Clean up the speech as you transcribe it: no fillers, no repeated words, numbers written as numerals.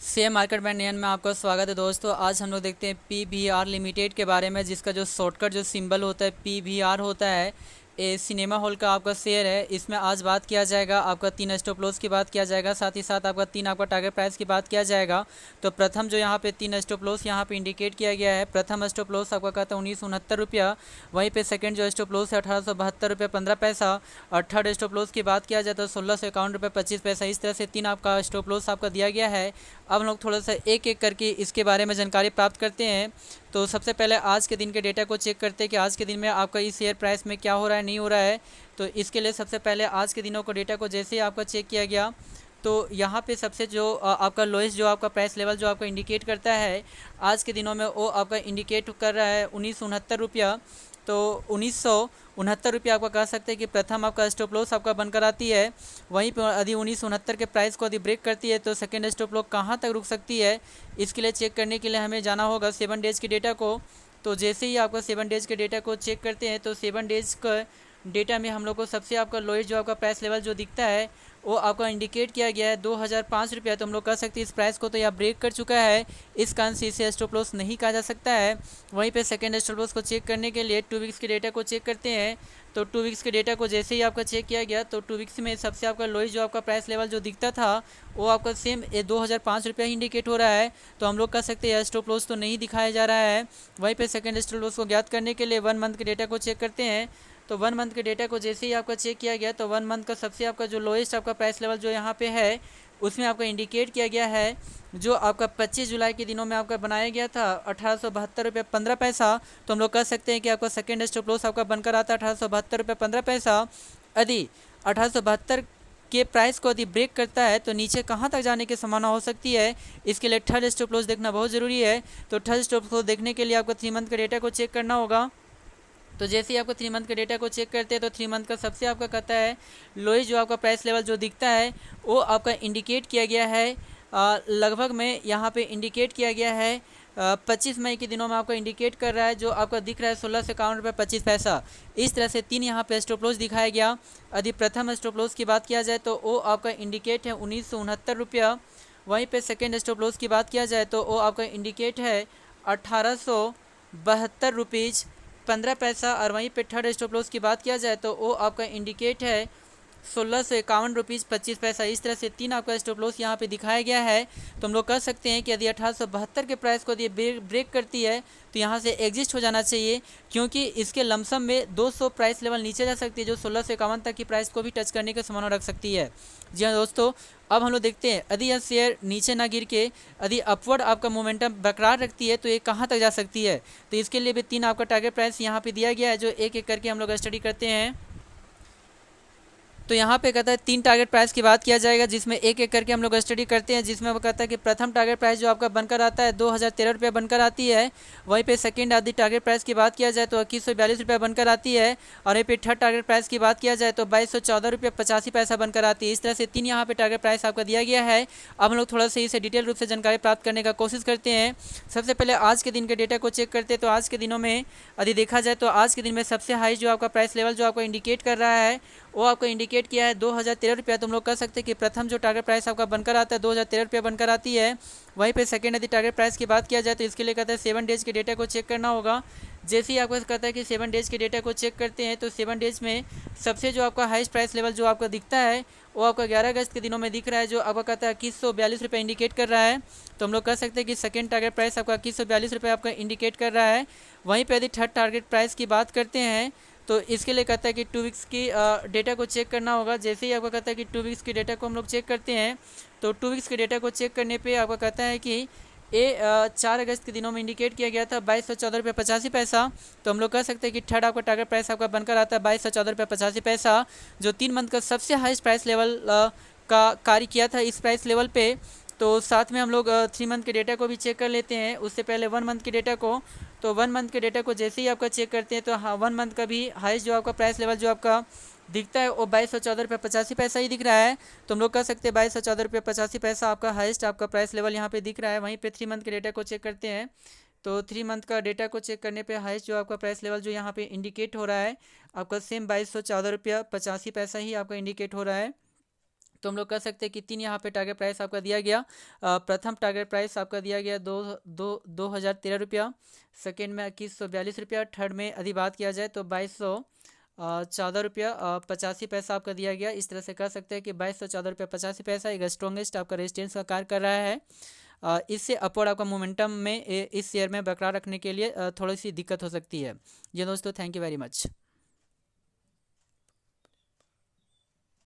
Share market band नियन में आपका स्वागत है दोस्तों। आज हम लोग देखते हैं PVR लिमिटेड के बारे में, जिसका जो शॉर्टकट जो सिंबल होता है PVR होता है। ये सिनेमा हॉल का आपका शेयर है। इसमें आज बात किया जाएगा, आपका 3 स्टॉप लॉस की बात किया जाएगा, साथ ही साथ आपका 3 आपका टारगेट प्राइस की बात किया जाएगा। तो प्रथम जो यहाँ पे 3 स्टॉप लॉस यहाँ पे इंडिकेट किया गया है। प्रथम स्टॉप लॉस आपका कहता है 1969 रुपया। वहीं पे सेकंड जो स्टॉप लॉस है 1872 रुपया 15 पैसा। और थर्ड स्टॉप लॉस की बात किया जाए तो 1651 रुपये 25 पैसा। इस तरह से 3 आपका स्टॉप लॉस आपका दिया गया है। अब हम लोग थोड़ा सा एक एक करके इसके बारे में जानकारी प्राप्त करते हैं। तो सबसे पहले आज के दिन के डेटा को चेक करते हैं कि आज के दिन में आपका इस शेयर प्राइस में क्या हो रहा है, नहीं हो रहा है। तो इसके लिए सबसे पहले आज के दिनों को डेटा को जैसे ही आपका चेक किया गया, तो यहाँ पे सबसे जो आपका लोएस्ट जो आपका प्राइस लेवल जो आपका इंडिकेट करता है आज के दिनों में, वो आपका इंडिकेट कर रहा है 1969 रुपया। तो 1969 रुपया आपका कह सकते हैं कि प्रथम आपका स्टॉप लॉस आपका बनकर आती है। वहीं पर यदि 1969 के प्राइस को यदि ब्रेक करती है तो सेकेंड स्टॉप लॉस कहाँ तक रुक सकती है, इसके लिए चेक करने के लिए हमें जाना होगा 7 डेज़ के डेटा को। तो जैसे ही आपका 7 डेज़ के डेटा को चेक करते हैं तो 7 डेज़ का डेटा में हम लोग को सबसे आपका लोएस्ट जो आपका प्राइस लेवल जो दिखता है वो आपका इंडिकेट किया गया है 2005 रुपया। तो हम लोग कह सकते हैं इस प्राइस को तो यह ब्रेक कर चुका है, इस कारण से इसे स्टॉप लॉस नहीं कहा जा सकता है। वहीं पे सेकेंड स्टॉप लॉस को चेक करने के लिए 2 वीक्स के डेटा को चेक करते हैं। तो 2 वीक्स के डेटा को जैसे ही आपका चेक किया गया तो 2 वीक्स में सबसे आपका लोएस्ट जो आपका प्राइस लेवल जो दिखता था वो आपका सेम 2005 रुपया ही इंडिकेट हो रहा है। तो हम लोग कह सकते हैं स्टॉप लॉस तो नहीं दिखाया जा रहा है। वहीं पे सेकेंड स्टॉप लॉस को ज्ञात करने के लिए 1 मंथ के डेटा को चेक करते हैं। तो 1 मंथ के डेटा को जैसे ही आपका चेक किया गया तो 1 मंथ का सबसे आपका जो लोएस्ट आपका प्राइस लेवल जो यहाँ पे है उसमें आपका इंडिकेट किया गया है जो आपका 25 जुलाई के दिनों में आपका बनाया गया था 1872 रुपये 15 पैसा। तो हम लोग कह सकते हैं कि आपका सेकेंड स्टॉप लॉस आपका बनकर आता है 1872 रुपये 15 पैसा। यदि 1872 के प्राइस को यदि ब्रेक करता है तो नीचे कहाँ तक जाने की संभावना हो सकती है, इसके लिए थर्ड स्टॉप लॉस देखना बहुत ज़रूरी है। तो थर्ड स्टॉप लॉस देखने के लिए आपको 3 मंथ के डेटा को चेक करना होगा। तो जैसे ही आपको 3 मंथ के डेटा को चेक करते हैं तो 3 मंथ का सबसे आपका कहता है लोएस्ट जो आपका प्राइस लेवल जो दिखता है वो आपका इंडिकेट किया गया है लगभग में यहाँ पे इंडिकेट किया गया है 25 मई के दिनों में आपका इंडिकेट कर रहा है जो आपका दिख रहा है 1651 रुपये 25 पैसा। इस तरह से 3 यहाँ पे स्टॉप लॉस दिखाया गया। यदि प्रथम स्टॉप लॉस की बात किया जाए तो वो आपका इंडिकेट है 1969 रुपया। वहीं पे सेकेंड स्टॉप लॉस की बात किया जाए तो वो आपका इंडिकेट है 1872 रुपीज़ 15 पैसा। और वहीं पे थर्ड स्टॉप लॉस की बात किया जाए तो वो आपका इंडिकेट है 1651 रुपीज़ 25 पैसा। इस तरह से 3 आपका स्टॉप लॉस यहाँ पे दिखाया गया है। तो हम लोग कह सकते हैं कि यदि 1872 के प्राइस को यदि ब्रेक करती है तो यहाँ से एग्जिस्ट हो जाना चाहिए, क्योंकि इसके लमसम में 200 प्राइस लेवल नीचे जा सकती है जो 1651 तक की प्राइस को भी टच करने की संभावना रख सकती है। जी हाँ दोस्तों, अब हम लोग देखते हैं यदि यह शेयर नीचे ना गिर के यदि अपवर्ड आपका मोमेंटम बरकरार रखती है तो ये कहाँ तक जा सकती है। तो इसके लिए भी 3 आपका टारगेट प्राइस यहाँ पे दिया गया है जो एक एक करके हम लोग स्टडी करते हैं। तो यहाँ पे कहता है 3 टारगेट प्राइस की बात किया जाएगा जिसमें एक एक करके हम लोग स्टडी करते हैं। जिसमें वो कहता है कि प्रथम टारगेट प्राइस जो आपका बनकर आता है 2013 रुपये बनकर आती है। वहीं पे सेकंड आदि टारगेट प्राइस की बात किया जाए तो 2142 रुपये बनकर आती है। और वहीं पे थर्ड टारगेट प्राइस की बात किया जाए तो 2214 रुपये 85 पैसा बनकर आती है। इस तरह से 3 यहाँ पे टारगेट प्राइस आपका दिया गया है। अब हम लोग थोड़ा सा इसे डिटेल रूप से जानकारी प्राप्त करने का कोशिश करते हैं। सबसे पहले आज के दिन के डेटा को चेक करते हैं। तो आज के दिनों में यदि देखा जाए तो आज के दिन में सबसे हाई जो आपका प्राइस लेवल जो आपको इंडिकेट कर रहा है वो आपको इंडिकेट किया है 2013 रुपया। तो हम लोग कह सकते हैं कि प्रथम जो टारगेट प्राइस आपका बनकर आता है 2013 रुपया बनकर आती है। वहीं पे सेकंड यदि टारगेट प्राइस की बात किया जाए तो इसके लिए कहता है 7 डेज़ के डेटा को चेक करना होगा। जैसे ही आपको कहता है कि 7 डेज़ के डेटा को चेक करते हैं तो 7 डेज़ में सबसे जो आपका हाईएस्ट प्राइस लेवल जो आपका दिखता है वो आपका 11 अगस्त के दिनों में दिख रहा है जो आपका कहता है 2142 रुपये इंडिकेट कर रहा है। तो हम लोग कह सकते हैं कि सेकंड टारगेट प्राइस आपका 2142 रुपये आपका इंडिकेट कर रहा है। वहीं पर यदि थर्ड टारगेट प्राइस की बात करते हैं तो इसके लिए कहता है कि 2 वीक्स की डेटा को चेक करना होगा। जैसे ही आपका कहता है कि 2 वीक्स के डेटा को हम लोग चेक करते हैं तो 2 वीक्स के डेटा को चेक करने पे आपका कहता है कि ये 4 अगस्त के दिनों में इंडिकेट किया गया था 2214 रुपये 85 पैसा। तो हम लोग कह सकते हैं कि थर्ड आपका टारगेट प्राइस आपका बनकर आता है 2214 रुपये 85 पैसा, जो 3 मंथ का सबसे हाईएस्ट प्राइस लेवल का कार्य किया था इस प्राइस लेवल पे। तो साथ में हम लोग 3 मंथ के डेटा को भी चेक कर लेते हैं, उससे पहले 1 मंथ के डेटा को। तो 1 मंथ के डेटा को जैसे ही आपका चेक करते हैं तो हाँ 1 मंथ का भी हाईएस्ट जो आपका प्राइस लेवल जो आपका दिखता है वो 2214 रुपये 85 पैसा ही दिख रहा है। तो हम लोग कह सकते हैं 2214 रुपये 85 पैसा आपका हाईएस्ट आपका प्राइस लेवल यहाँ पे दिख रहा है। वहीं पे 3 मंथ के डेटा को चेक करते हैं तो 3 मंथ का डेटा को चेक करने पे हाईएस्ट जो आपका प्राइस लेवल जो यहाँ पे इंडिकेट हो रहा है आपका सेम 2214 रुपया 85 पैसा ही आपका इंडिकेट हो रहा है। तो हम लोग कह सकते हैं कि तीन यहाँ पे टारगेट प्राइस आपका दिया गया। प्रथम टारगेट प्राइस आपका दिया गया 2013 रुपया, सेकेंड में 2142 रुपया, थर्ड में यदि बात किया जाए तो 2214 रुपया 85 पैसा आपका दिया गया। इस तरह से कह सकते हैं कि 2214 रुपया 85 पैसा एक स्ट्रॉन्गेस्ट आपका रेजिस्टेंस का कार्य कर रहा है। इससे अपवर्ड आपका मोमेंटम में इस शेयर में बरकरार रखने के लिए थोड़ी सी दिक्कत हो सकती है। जी दोस्तों, थैंक यू वेरी मच।